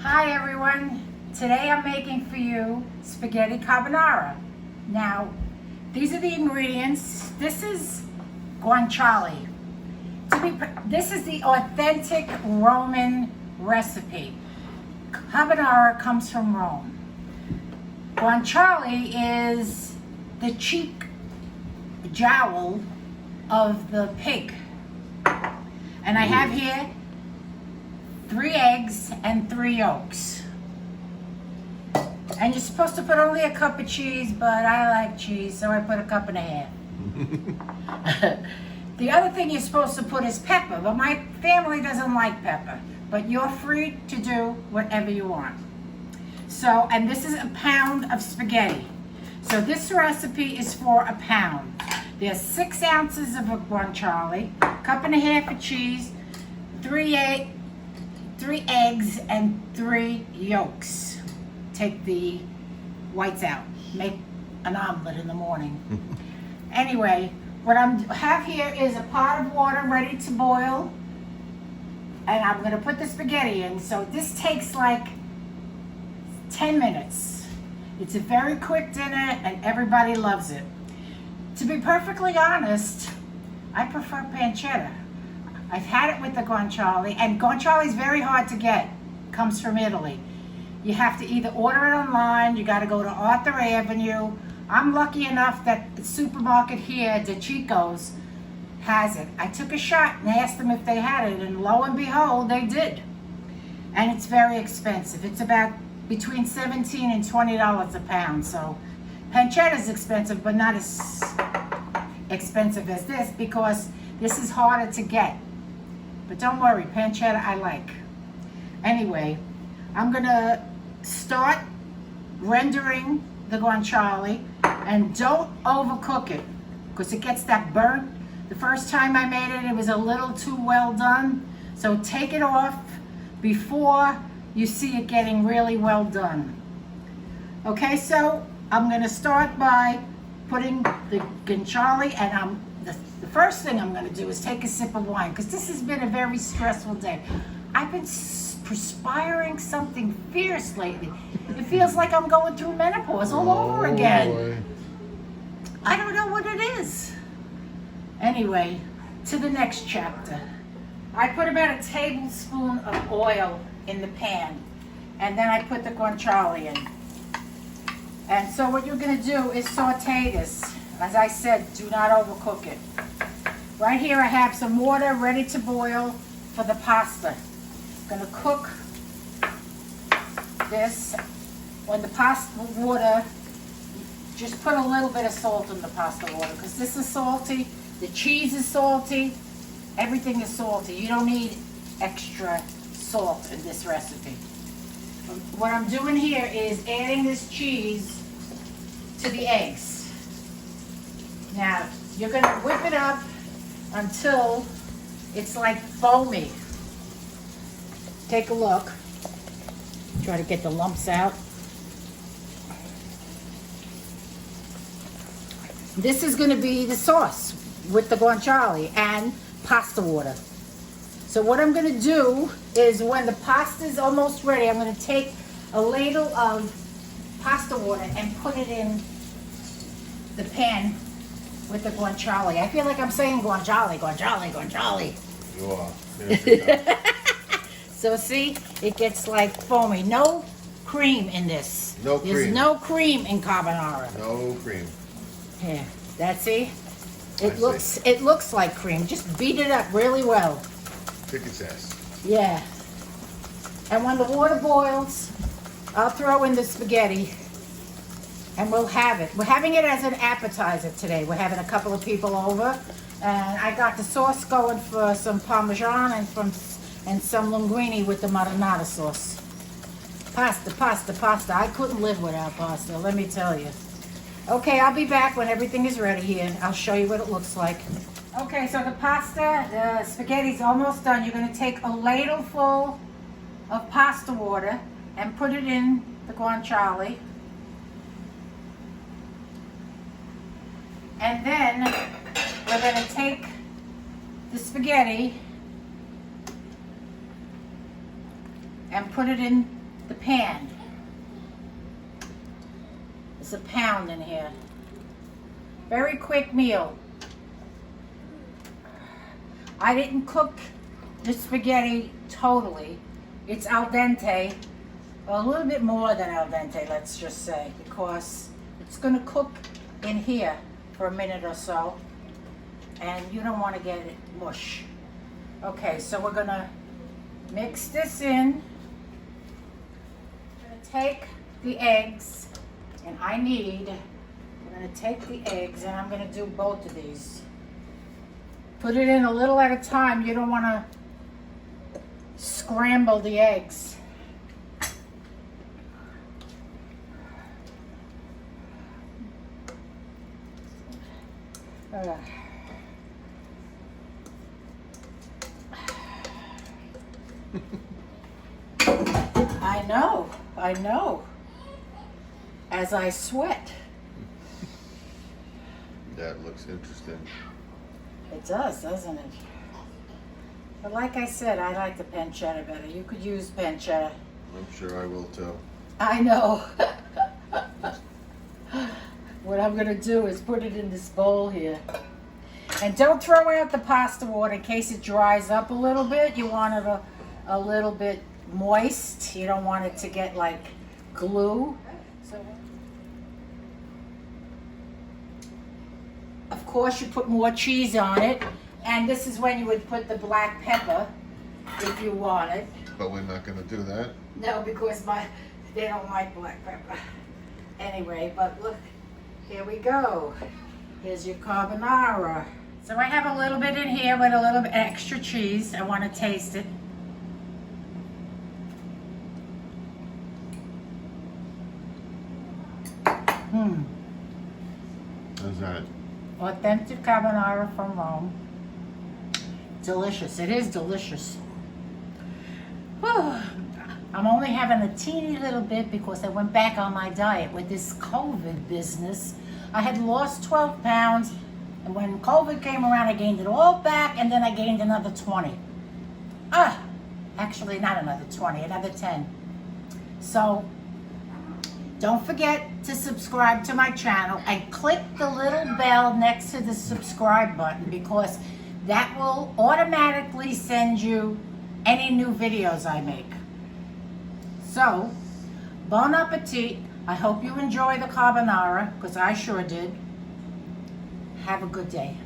Hi everyone, today I'm making for you spaghetti carbonara. Now, these are the ingredients. This is guanciale. This is the authentic Roman recipe. Carbonara comes from Rome. Guanciale is the cheek jowl of the pig. And I have here 3 eggs and 3 yolks. And you're supposed to put only a cup of cheese, but I like cheese, so I put a cup and a half. The other thing you're supposed to put is pepper, but my family doesn't like pepper. But you're free to do whatever you want. So, and this is a pound of spaghetti. So this recipe is for a pound. There's 6 ounces of a guanciale, cup and a half of cheese, 3 eggs, and 3 yolks. Take the whites out. Make an omelet in the morning. Anyway, what I have here is a pot of water ready to boil. And I'm going to put the spaghetti in. So this takes like 10 minutes. It's a very quick dinner and everybody loves it. To be perfectly honest, I prefer pancetta. I've had it with the guanciale, and guanciale is very hard to get. It comes from Italy. You have to either order it online, you got to go to Arthur Avenue. I'm lucky enough that the supermarket here, De Chico's, has it. I took a shot and asked them if they had it, and lo and behold, they did. And it's very expensive. It's about between $17 and $20 a pound. So pancetta is expensive, but not as expensive as this because this is harder to get. But don't worry, pancetta I like. Anyway, I'm gonna start rendering the guanciale, and don't overcook it because it gets that burnt. The first time I made it, it was a little too well done. So take it off before you see it getting really well done. Okay, so I'm gonna start by putting the guanciale, and the first thing I'm going to do is take a sip of wine because this has been a very stressful day. I've been perspiring something fierce lately. It feels like I'm going through menopause all over again. Boy. I don't know what it is. Anyway, to the next chapter. I put about a tablespoon of oil in the pan, and then I put the guanciale in. And so what you're going to do is saute this. As I said, do not overcook it. Right here I have some water ready to boil for the pasta. I'm going to cook this. When the pasta water, just put a little bit of salt in the pasta water because this is salty, the cheese is salty, everything is salty. You don't need extra salt in this recipe. What I'm doing here is adding this cheese to the eggs. Now, you're going to whip it up until it's like foamy. Take a look. Try to get the lumps out. This is going to be the sauce with the guanciale and pasta water. So what I'm going to do is when the pasta is almost ready, I'm going to take a ladle of pasta water and put it in the pan with the guanciale. I feel like I'm saying guanciale, guanciale, guanciale. You are. Yes, so see, it gets like foamy. No cream in this. No cream. There's no cream in carbonara. No cream. Here, that's it. It looks like cream. Just beat it up really well. Chicken sass. Yeah. And when the water boils, I'll throw in the spaghetti. And we'll have it. We're having it as an appetizer today. We're having a couple of people over. And I got the sauce going for some Parmesan and some linguine with the marinara sauce. Pasta, pasta, pasta. I couldn't live without pasta, let me tell you. Okay, I'll be back when everything is ready here. I'll show you what it looks like. Okay, so the pasta, the spaghetti's almost done. You're going to take a ladle full of pasta water and put it in the guanciale. And then we're going to take the spaghetti and put it in the pan. There's a pound in here. Very quick meal. I didn't cook the spaghetti totally. It's al dente, a little bit more than al dente, let's just say, because it's gonna cook in here for a minute or so, and you don't want to get it mush. Okay, so we're gonna mix this in. I'm gonna take the eggs, and we're gonna take the eggs, and I'm gonna do both of these. Put it in a little at a time. You don't want to scramble the eggs. I know. As I sweat. That looks interesting. It does, doesn't it? But like I said, I like the pancetta better. You could use pancetta. I'm sure I will too. I know. What I'm gonna do is put it in this bowl here. And don't throw out the pasta water in case it dries up a little bit. You want it a little bit moist. You don't want it to get like glue. So, of course, you put more cheese on it. And this is when you would put the black pepper if you want it. But we're not going to do that. No, because they don't like black pepper. Anyway, but look, here we go. Here's your carbonara. So I have a little bit in here with a little bit extra cheese. I want to taste it. How's that? Authentic carbonara from Rome. Delicious. It is delicious. Whew. I'm only having a teeny little bit because I went back on my diet with this COVID business. I had lost 12 pounds, and when COVID came around, I gained it all back, and then I gained another 20. Actually, not another 20, another 10. So, don't forget to subscribe to my channel and click the little bell next to the subscribe button, because that will automatically send you any new videos I make. So, bon appetit. I hope you enjoy the carbonara, because I sure did. Have a good day.